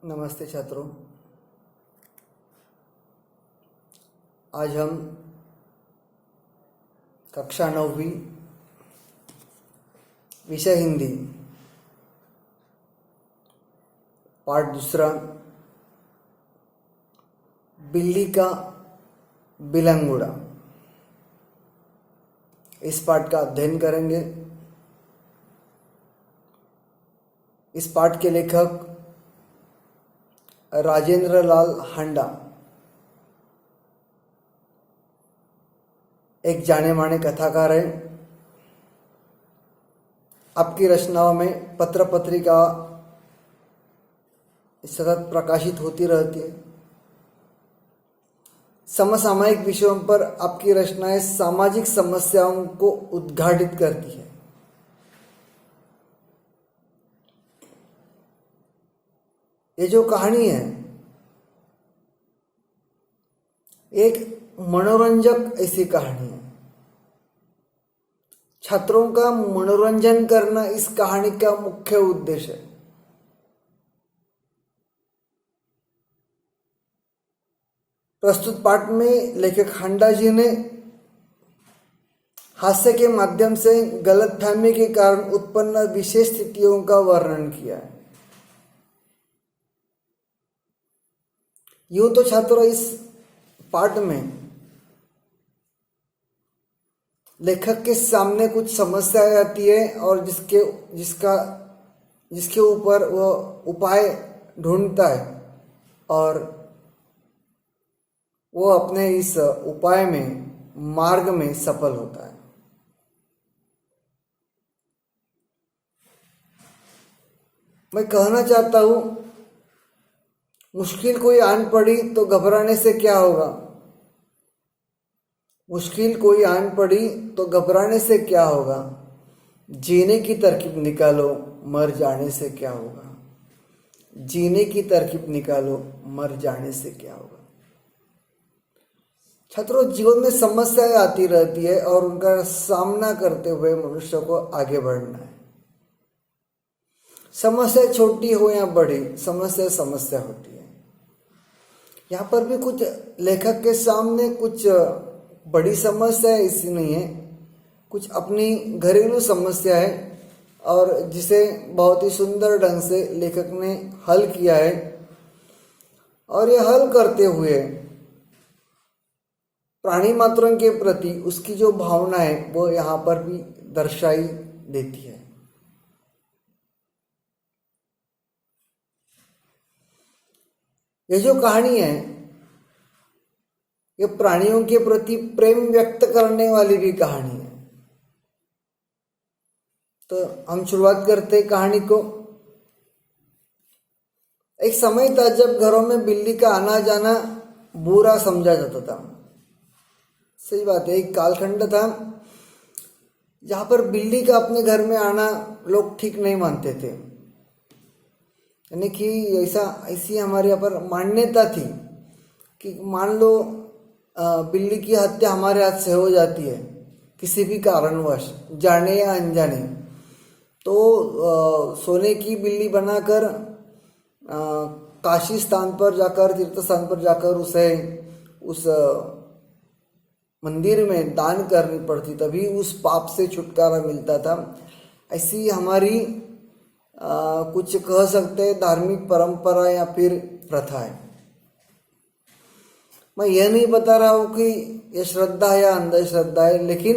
नमस्ते छात्रों। आज हम कक्षा 9वीं विषय हिंदी पाठ दूसरा बिल्ली का बिलंगुड़ा इस पाठ का अध्ययन करेंगे। इस पाठ के लेखक राजेंद्र लाल हांडा एक जाने माने कथाकार है। आपकी रचनाओं में पत्र पत्रिका सतत प्रकाशित होती रहती है। समसामयिक विषयों पर आपकी रचनाएं सामाजिक समस्याओं को उद्घाटित करती है। ये जो कहानी है एक मनोरंजक ऐसी कहानी है। छात्रों का मनोरंजन करना इस कहानी का मुख्य उद्देश्य है। प्रस्तुत पाठ में लेखक हांडा जी ने हास्य के माध्यम से गलतफहमी के कारण उत्पन्न विशेष स्थितियों का वर्णन किया है। यूं तो छात्रों इस पाठ में लेखक के सामने कुछ समस्याएं आती है और जिसके ऊपर वो उपाय ढूंढता है और वो अपने इस उपाय में मार्ग में सफल होता है। मैं कहना चाहता हूं, मुश्किल कोई आन पड़ी तो घबराने से क्या होगा। मुश्किल कोई आन पड़ी तो घबराने से क्या होगा। जीने की तरकीब निकालो, मर जाने से क्या होगा। जीने की तरकीब निकालो, मर जाने से क्या होगा। छात्रों, जीवन में समस्याएं आती रहती है और उनका सामना करते हुए मनुष्य को आगे बढ़ना है। समस्या छोटी हो या बड़ी, समस्या होती है। यहाँ पर भी कुछ लेखक के सामने कुछ बड़ी समस्या ऐसी नहीं है, कुछ अपनी घरेलू समस्या है और जिसे बहुत ही सुंदर ढंग से लेखक ने हल किया है। और ये हल करते हुए प्राणी मात्रों के प्रति उसकी जो भावना है वो यहाँ पर भी दर्शाई देती है। ये जो कहानी है ये प्राणियों के प्रति प्रेम व्यक्त करने वाली भी कहानी है। तो हम शुरुआत करते हैं कहानी को। एक समय था जब घरों में बिल्ली का आना जाना बुरा समझा जाता था। सही बात है, एक कालखंड था जहां पर बिल्ली का अपने घर में आना लोग ठीक नहीं मानते थे। यानी कि ऐसी हमारे यहाँ पर मान्यता थी कि मान लो बिल्ली की हत्या हमारे हाथ से हो जाती है किसी भी कारणवश, जाने या अनजाने, तो सोने की बिल्ली बनाकर काशी स्थान पर जाकर, तीर्थ स्थान पर जाकर उसे उस मंदिर में दान करनी पड़ती, तभी उस पाप से छुटकारा मिलता था। ऐसी हमारी कुछ कह सकते हैं धार्मिक परंपरा या फिर प्रथा है। मैं यह नहीं बता रहा हूं कि यह श्रद्धा है या अंधश्रद्धा है, लेकिन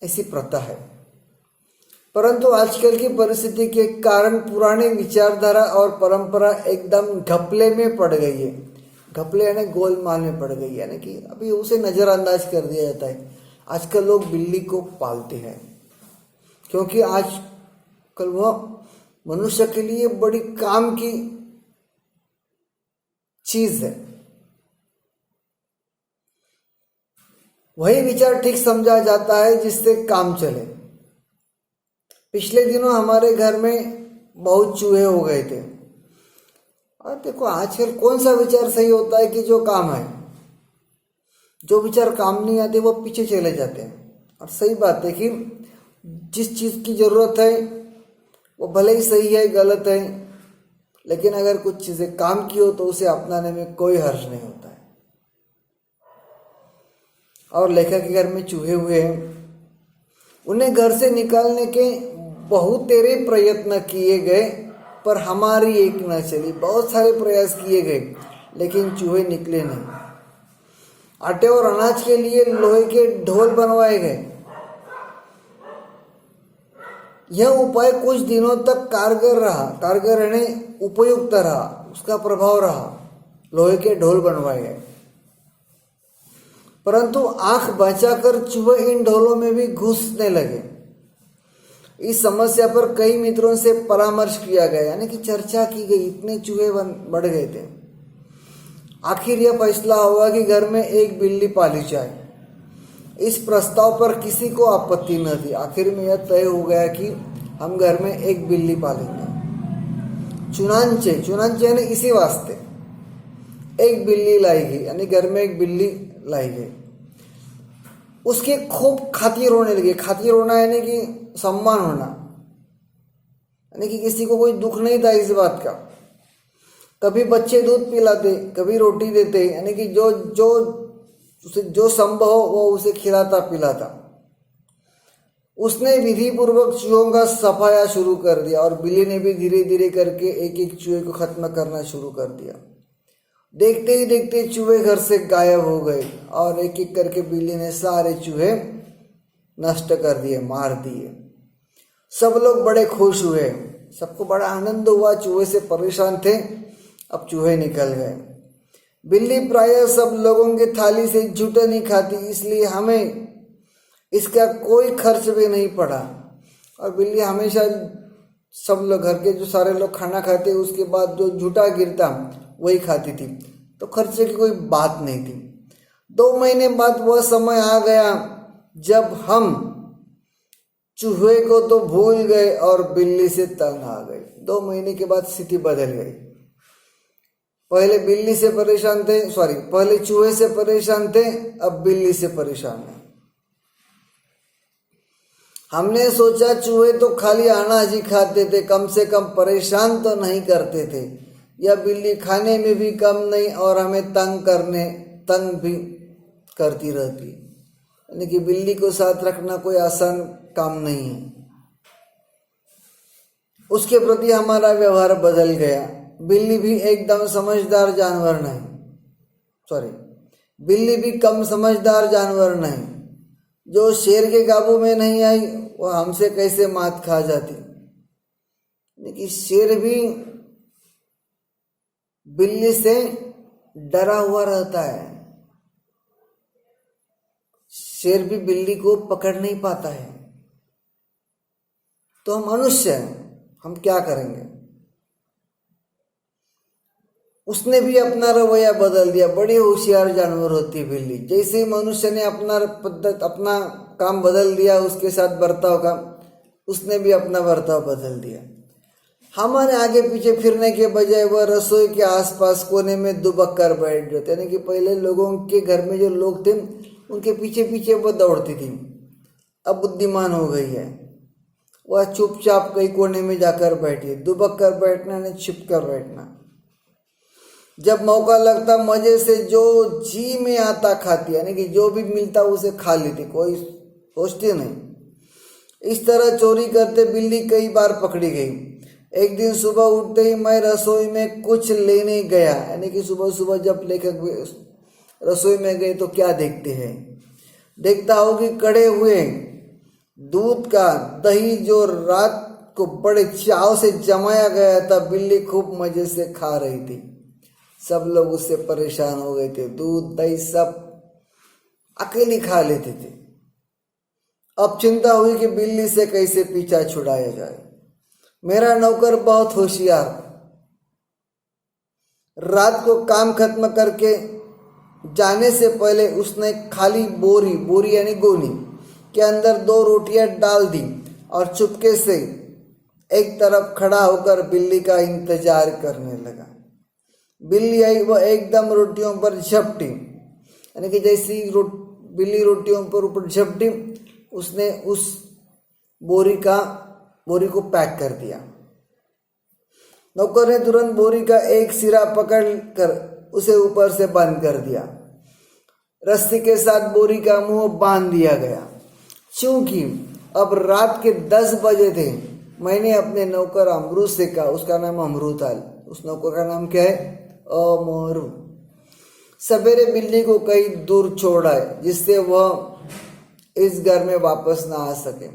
ऐसी प्रथा है। परंतु आजकल की परिस्थिति के कारण पुरानी विचारधारा और परंपरा एकदम घपले में पड़ गई है। घपले यानी गोलमाल में पड़ गई है, यानी कि अभी उसे नजरअंदाज कर दिया जाता है। आजकल लोग बिल्ली को पालते हैं क्योंकि आजकल वह मनुष्य के लिए बड़ी काम की चीज है। वही विचार ठीक समझा जाता है जिससे काम चले। पिछले दिनों हमारे घर में बहुत चूहे हो गए थे और देखो आजकल कौन सा विचार सही होता है कि जो काम है, जो विचार काम नहीं आते वो पीछे चले जाते हैं। और सही बात है कि जिस चीज की जरूरत है वो भले ही सही है गलत है, लेकिन अगर कुछ चीजें काम की हो तो उसे अपनाने में कोई हर्ज नहीं होता है। और लेखक के घर में चूहे हुए हैं, उन्हें घर से निकालने के बहुत तेरे प्रयत्न किए गए पर हमारी एक न चली। बहुत सारे प्रयास किए गए लेकिन चूहे निकले नहीं। आटे और अनाज के लिए लोहे के ढोल बनवाए गए। यह उपाय कुछ दिनों तक कारगर रहने उपयुक्त रहा, उसका प्रभाव रहा। लोहे के ढोल बनवाए गए परंतु आंख बचाकर चूहे इन ढोलों में भी घुसने लगे। इस समस्या पर कई मित्रों से परामर्श किया गया, यानी कि चर्चा की गई। इतने चूहे बढ़ गए थे। आखिर यह फैसला हुआ कि घर में एक बिल्ली पाली जाए। इस प्रस्ताव पर किसी को आपत्ति न थी। आखिर में यह तय हो गया कि हम घर में एक बिल्ली पालेंगे। चुनांचे यानी इसी वास्ते एक बिल्ली लाई गई, यानी घर में एक बिल्ली लाई गई। उसके खूब खातिर होने लगे। खातिर होना यानी कि सम्मान होना, यानी कि किसी को कोई दुख नहीं था इस बात का। कभी बच्चे दूध पिलाते, कभी रोटी देते, यानी कि जो संभव हो वो उसे खिलाता पिलाता। उसने विधि पूर्वक चूहों का सफाया शुरू कर दिया और बिल्ली ने भी धीरे धीरे करके एक एक चूहे को खत्म करना शुरू कर दिया। देखते ही देखते चूहे घर से गायब हो गए और एक एक करके बिल्ली ने सारे चूहे नष्ट कर दिए, मार दिए। सब लोग बड़े खुश हुए, सबको बड़ा आनंद हुआ। चूहे से परेशान थे, अब चूहे निकल गए। बिल्ली प्रायः सब लोगों की थाली से जूठा नहीं खाती, इसलिए हमें इसका कोई खर्च भी नहीं पड़ा। और बिल्ली हमेशा सब लोग, घर के जो सारे लोग खाना खाते उसके बाद जो जूठा गिरता वही खाती थी, तो खर्चे की कोई बात नहीं थी। 2 महीने बाद वह समय आ गया जब हम चूहे को तो भूल गए और बिल्ली से तंग आ गए। 2 महीने के बाद स्थिति बदल गई। पहले चूहे से परेशान थे, अब बिल्ली से परेशान है। हमने सोचा चूहे तो खाली अनाज ही खाते थे, कम से कम परेशान तो नहीं करते थे। यह बिल्ली खाने में भी कम नहीं और हमें तंग भी करती रहती, यानी कि बिल्ली को साथ रखना कोई आसान काम नहीं है। उसके प्रति हमारा व्यवहार बदल गया। बिल्ली भी एकदम समझदार जानवर नहीं, बिल्ली भी कम समझदार जानवर नहीं। जो शेर के काबू में नहीं आई वह हमसे कैसे मात खा जाती। लेकिन शेर भी बिल्ली से डरा हुआ रहता है। शेर भी बिल्ली को पकड़ नहीं पाता है। तो हम मनुष्य हैं, हम क्या करेंगे। उसने भी अपना रवैया बदल दिया। बड़ी होशियार जानवर होती है बिल्ली। जैसे ही मनुष्य ने अपना काम बदल दिया, उसके साथ बर्ताव का, उसने भी अपना बर्ताव बदल दिया। हमारे आगे पीछे फिरने के बजाय वह रसोई के आसपास कोने में दुबक कर बैठ जाते, यानी कि पहले लोगों के घर में जो लोग थे उनके पीछे पीछे वह दौड़ती थी। अब बुद्धिमान हो गई है, वह चुपचाप कई कोने में जाकर बैठी। दुबक कर बैठना यानी छिप कर बैठना। जब मौका लगता मजे से जो जी में आता खाती, यानी कि जो भी मिलता उसे खा लेती, कोई सोचती नहीं। इस तरह चोरी करते बिल्ली कई बार पकड़ी गई। एक दिन सुबह उठते ही मैं रसोई में कुछ लेने गया, यानी कि सुबह सुबह जब लेखक रसोई में गए तो क्या देखते हैं, देखता हो कि कड़े हुए दूध का दही जो रात को बड़े चाव से जमाया गया था, बिल्ली खूब मजे से खा रही थी। सब लोग उससे परेशान हो गए थे। दूध दही सब अकेली खा लेते थे। अब चिंता हुई कि बिल्ली से कैसे पीछा छुड़ाया जाए। मेरा नौकर बहुत होशियार, रात को काम खत्म करके जाने से पहले उसने खाली बोरी यानी गोनी के अंदर 2 रोटियां डाल दी और चुपके से एक तरफ खड़ा होकर बिल्ली का इंतजार करने लगा। बिल्ली आई, वह एकदम रोटियों पर झपटी, यानी कि जैसी बिल्ली रोटियों पर ऊपर झपटी, उसने उस बोरी को पैक कर दिया। नौकर ने तुरंत बोरी का एक सिरा पकड़ कर उसे ऊपर से बंद कर दिया। रस्सी के साथ बोरी का मुंह बांध दिया गया। चूंकि अब रात के 10 बजे थे, मैंने अपने नौकर अमरू से कहा, उसका नाम अमरू था, उस नौकर का नाम क्या है? अमरू। सवेरे बिल्ली को कहीं दूर छोड़ आए जिससे वह इस घर में वापस ना आ सके।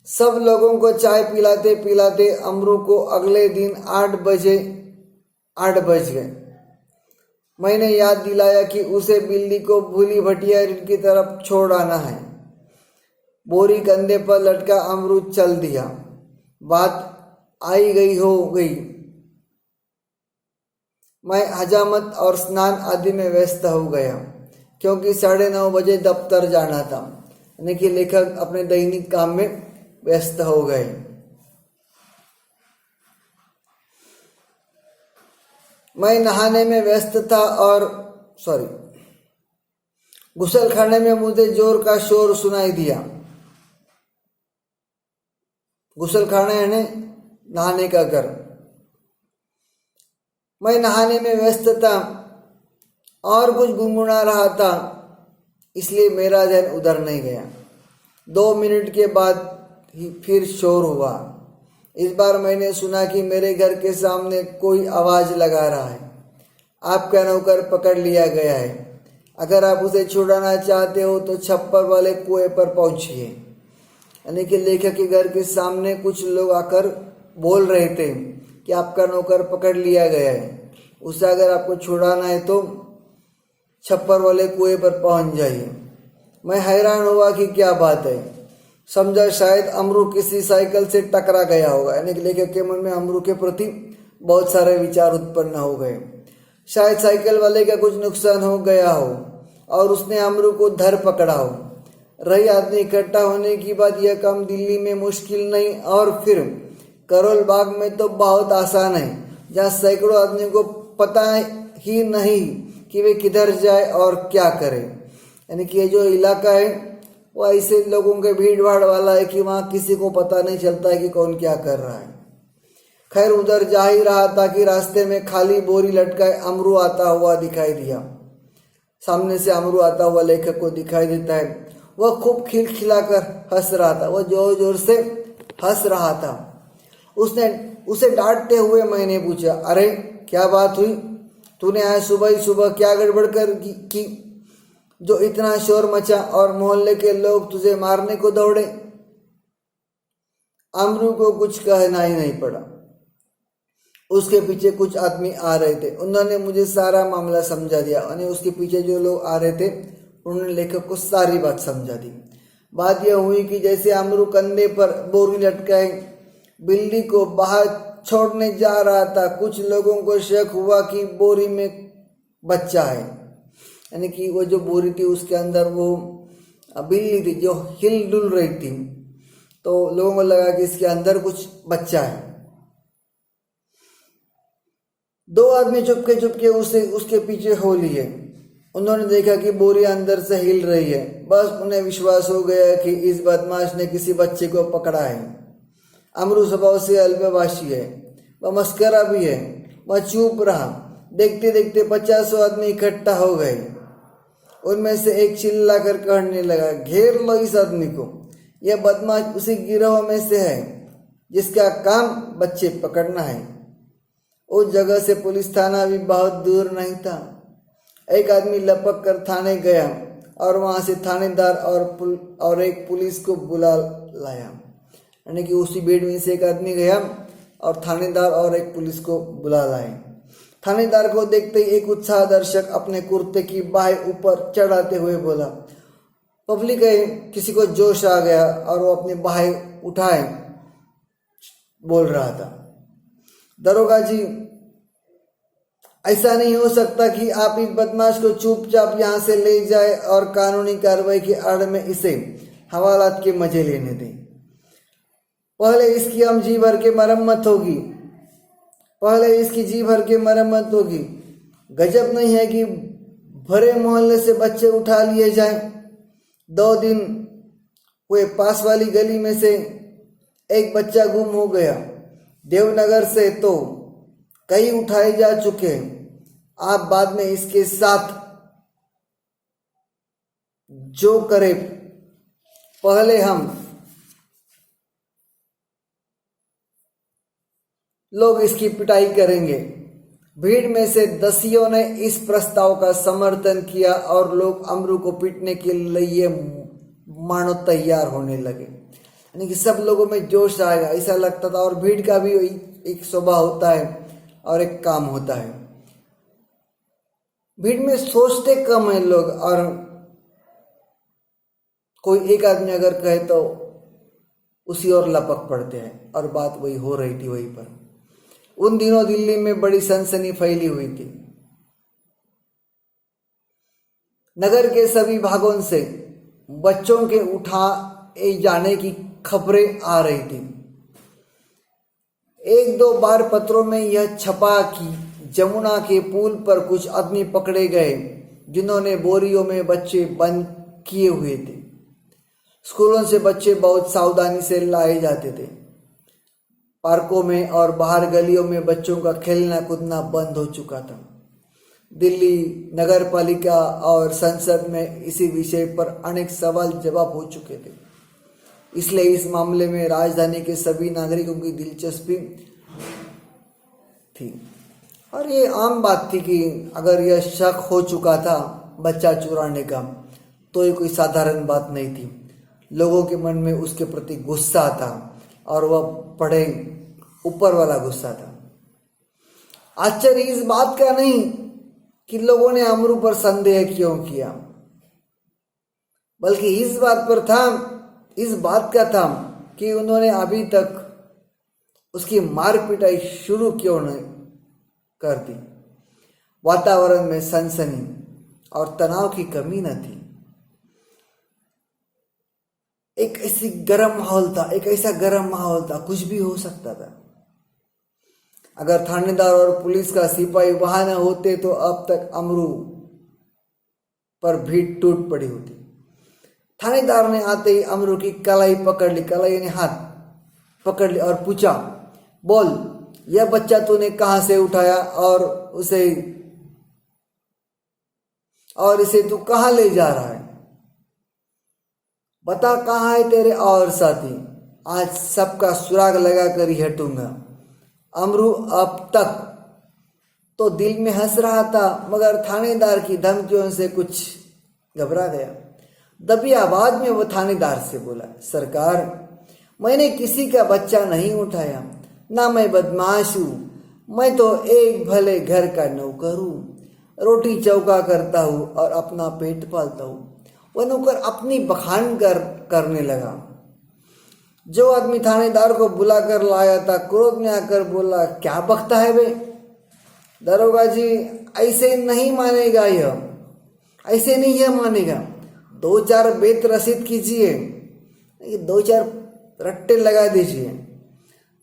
सब लोगों को चाय पिलाते पिलाते अमरू को अगले दिन 8 बज गए। मैंने याद दिलाया कि उसे बिल्ली को भूली भटिया की तरफ छोड़ आना है। बोरी कंधे पर लटका अमरू चल दिया। बात आई गई हो गई। मैं हजामत और स्नान आदि में व्यस्त हो गया क्योंकि 9:30 बजे दफ्तर जाना था। यानी कि लेखक अपने दैनिक काम में व्यस्त हो गए। मैं नहाने में व्यस्त था और गुसलखाने में मुझे जोर का शोर सुनाई दिया। गुसलखाना यानी नहाने का घर। मैं नहाने में व्यस्त था और कुछ गुनगुना रहा था, इसलिए मेरा ध्यान उधर नहीं गया। 2 मिनट के बाद ही फिर शोर हुआ। इस बार मैंने सुना कि मेरे घर के सामने कोई आवाज लगा रहा है। आपका नौकर पकड़ लिया गया है। अगर आप उसे छुड़ाना चाहते हो तो छप्पर वाले कुएं पर पहुंचिए। यानी कि लेखक के घर के सामने कुछ लोग आकर बोल रहे थे कि आपका नौकर पकड़ लिया गया है। उसे अगर आपको छुड़ाना है तो छप्पर वाले कुएं पर पहुंच जाइए। मैं हैरान हुआ कि क्या बात है। समझा शायद अमरू किसी साइकिल से टकरा गया होगा। यानी कि लेखक के मन में अमरू के प्रति बहुत सारे विचार उत्पन्न हो गए। शायद साइकिल वाले का कुछ नुकसान हो गया हो और उसने अमरू को धर पकड़ा हो। रही आदमी इकट्ठा होने की बात, यह काम दिल्ली में मुश्किल नहीं और फिर करोल बाग में तो बहुत आसान है, जहाँ सैकड़ों आदमी को पता ही नहीं कि वे किधर जाए और क्या करे। यानी कि ये जो इलाका है वो ऐसे लोगों के भीड़ भाड़ वाला है कि वहाँ किसी को पता नहीं चलता है कि कौन क्या कर रहा है। खैर उधर जा ही रहा था कि रास्ते में खाली बोरी लटकाए अमरू आता हुआ दिखाई दिया। सामने से अमरू आता हुआ लेखक को दिखाई देता है। वह खूब खिलखिलाकर हंस रहा था। वह जोर जोर से हंस रहा था। उसे डांटते हुए मैंने पूछा, अरे क्या बात हुई? तूने आज सुबह ही सुबह क्या गड़बड़ कर की जो इतना शोर मचा और मोहल्ले के लोग तुझे मारने को दौड़े? अमरू को कुछ कहना ही नहीं पड़ा। उसके पीछे कुछ आदमी आ रहे थे। उन्होंने मुझे सारा मामला समझा दिया। यानी उसके पीछे जो लोग आ रहे थे उन्होंने लेखक को सारी बात समझा दी। बात यह हुई कि जैसे अमरू कंधे पर बोरी लटकाए बिल्ली को बाहर छोड़ने जा रहा था, कुछ लोगों को शक हुआ कि बोरी में बच्चा है। यानी कि वो जो बोरी थी उसके अंदर वो बिल्ली थी जो हिल डुल रही थी, तो लोगों को लगा कि इसके अंदर कुछ बच्चा है। 2 आदमी चुपके चुपके उसके पीछे हो लिए। उन्होंने देखा कि बोरी अंदर से हिल रही है। बस उन्हें विश्वास हो गया कि इस बदमाश ने किसी बच्चे को पकड़ा है। अमरू स्वभाव से अल्पभाषी है, वह मस्करा भी है। वह चुप रहा। देखते देखते 50 आदमी इकट्ठा हो गए। उनमें से एक चिल्ला कर कहने लगा, घेर लो इस आदमी को, यह बदमाश उसी गिरोह में से है जिसका काम बच्चे पकड़ना है। उस जगह से पुलिस थाना भी बहुत दूर नहीं था। एक आदमी लपक कर थाने गया और वहां से थानेदार और एक पुलिस को बुला लाया। यानी कि उसी भीड़ में से एक आदमी गया और थानेदार और एक पुलिस को बुला लाए। थानेदार को देखते ही एक उत्साह दर्शक अपने कुर्ते की बाहें ऊपर चढ़ाते हुए बोला। पब्लिक है, किसी को जोश आ गया और वो अपनी बाहें उठाए बोल रहा था, दरोगा जी, ऐसा नहीं हो सकता कि आप इस बदमाश को चुपचाप यहाँ से ले जाए और कानूनी कार्रवाई की आड़ में इसे हवालात के मजे लेने दें। पहले इसकी हम जी भर के मरम्मत होगी। गजब नहीं है कि भरे मोहल्ले से बच्चे उठा लिए जाएं। 2 दिन हुए पास वाली गली में से एक बच्चा गुम हो गया। देवनगर से तो कई उठाए जा चुके हैं। आप बाद में इसके साथ जो करे, पहले हम लोग इसकी पिटाई करेंगे। भीड़ में से दसियों ने इस प्रस्ताव का समर्थन किया और लोग अमरू को पीटने के लिए मानो तैयार होने लगे। यानी कि सब लोगों में जोश आएगा, ऐसा लगता था। और भीड़ का भी एक स्वभाव होता है और एक काम होता है। भीड़ में सोचते कम है लोग, और कोई एक आदमी अगर कहे तो उसी और लपक पड़ते हैं, और बात वही हो रही थी वहीं पर। उन दिनों दिल्ली में बड़ी सनसनी फैली हुई थी। नगर के सभी भागों से बच्चों के उठाए जाने की खबरें आ रही थी। एक दो बार पत्रों में यह छपा कि जमुना के पुल पर कुछ आदमी पकड़े गए जिन्होंने बोरियों में बच्चे बंद किए हुए थे। स्कूलों से बच्चे बहुत सावधानी से लाए जाते थे। पार्कों में और बाहर गलियों में बच्चों का खेलना कूदना बंद हो चुका था। दिल्ली नगर पालिका और संसद में इसी विषय पर अनेक सवाल जवाब हो चुके थे। इसलिए इस मामले में राजधानी के सभी नागरिकों की दिलचस्पी थी। और ये आम बात थी कि अगर यह शक हो चुका था बच्चा चुराने का, तो ये कोई साधारण बात नहीं थी। लोगों के मन में उसके प्रति गुस्सा था, और वह बड़े ऊपर वाला गुस्सा था। आश्चर्य इस बात का नहीं कि लोगों ने अमरू पर संदेह क्यों किया, बल्कि इस बात का था कि उन्होंने अभी तक उसकी मार पिटाई शुरू क्यों नहीं कर दी। वातावरण में सनसनी और तनाव की कमी न थी। एक ऐसा गर्म माहौल था, कुछ भी हो सकता था। अगर थानेदार और पुलिस का सिपाही वहां न होते तो अब तक अमरू पर भीड़ टूट पड़ी होती। थानेदार ने आते ही अमरू की कलाई पकड़ ली, कलाई ने हाथ पकड़ ली और पूछा, बोल, यह बच्चा तूने कहां से उठाया और इसे तू कहां ले जा रहा है? बता, कहां है तेरे और साथी? आज सबका सुराग लगा कर ही हटूंगा। अमरू अब तक तो दिल में हंस रहा था, मगर थानेदार की धमकियों से कुछ घबरा गया। दबी आवाज में वो थानेदार से बोला, सरकार, मैंने किसी का बच्चा नहीं उठाया, ना मैं बदमाश हूँ। मैं तो एक भले घर का नौकर हूँ, रोटी चौका करता हूँ और अपना पेट पालता हूँ। वह नौकर अपनी बखान करने लगा। जो आदमी थानेदार को बुलाकर लाया था क्रोध में आकर बोला, क्या बकता है बे? दरोगा जी, ऐसे नहीं मानेगा यह, ऐसे नहीं यह मानेगा। 2-4 बेत रसीद कीजिए, 2-4 रट्टे लगा दीजिए।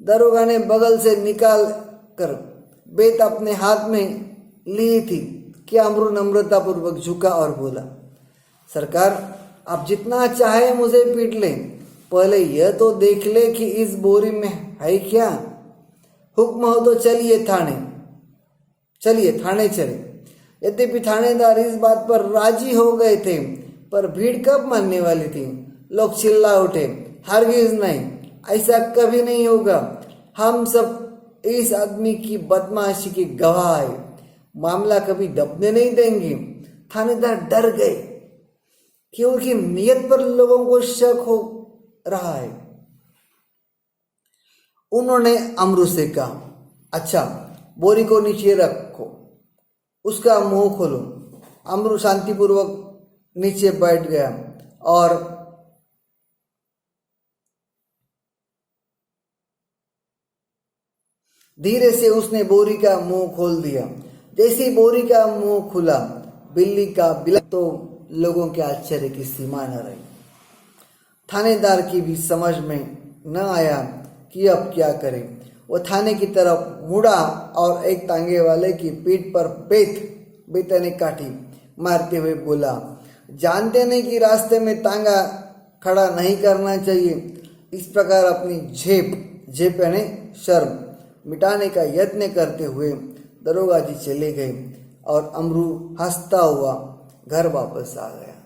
दरोगा ने बगल से निकाल कर बेत अपने हाथ में ली थी कि अमरू नम्रतापूर्वक झुका और बोला, सरकार, आप जितना चाहे मुझे पीट लें, पहले यह तो देख ले कि इस बोरी में है क्या। हुक्म हो तो चलिए थाने चले। यद्यपि थानेदार इस बात पर राजी हो गए थे, पर भीड़ कब मानने वाली थी। लोग चिल्ला उठे, हरगिज नहीं, ऐसा कभी नहीं होगा। हम सब इस आदमी की बदमाशी की गवाह है, मामला कभी दबने नहीं देंगे। थानेदार डर गए कि उनकी नीयत पर लोगों को शक हो रहा है। उन्होंने अमरू से कहा, अच्छा, बोरी को नीचे रखो, उसका मुंह खोलो। अमरू शांतिपूर्वक नीचे बैठ गया और धीरे से उसने बोरी का मुंह खोल दिया। जैसे ही बोरी का मुंह खुला, बिल्ली का बिलक तो लोगों के आश्चर्य की सीमा न रही। थानेदार की भी समझ में न आया कि अब क्या करे। वो थाने की तरफ मुड़ा और एक तांगे वाले की पीठ पर बेतने काठी मारते हुए बोला, जानते नहीं कि रास्ते में तांगा खड़ा नहीं करना चाहिए। इस प्रकार अपनी झेप यानी शर्म मिटाने का यत्न करते हुए दरोगा जी चले गए और अमरू हंसता हुआ घर वापस आ गया।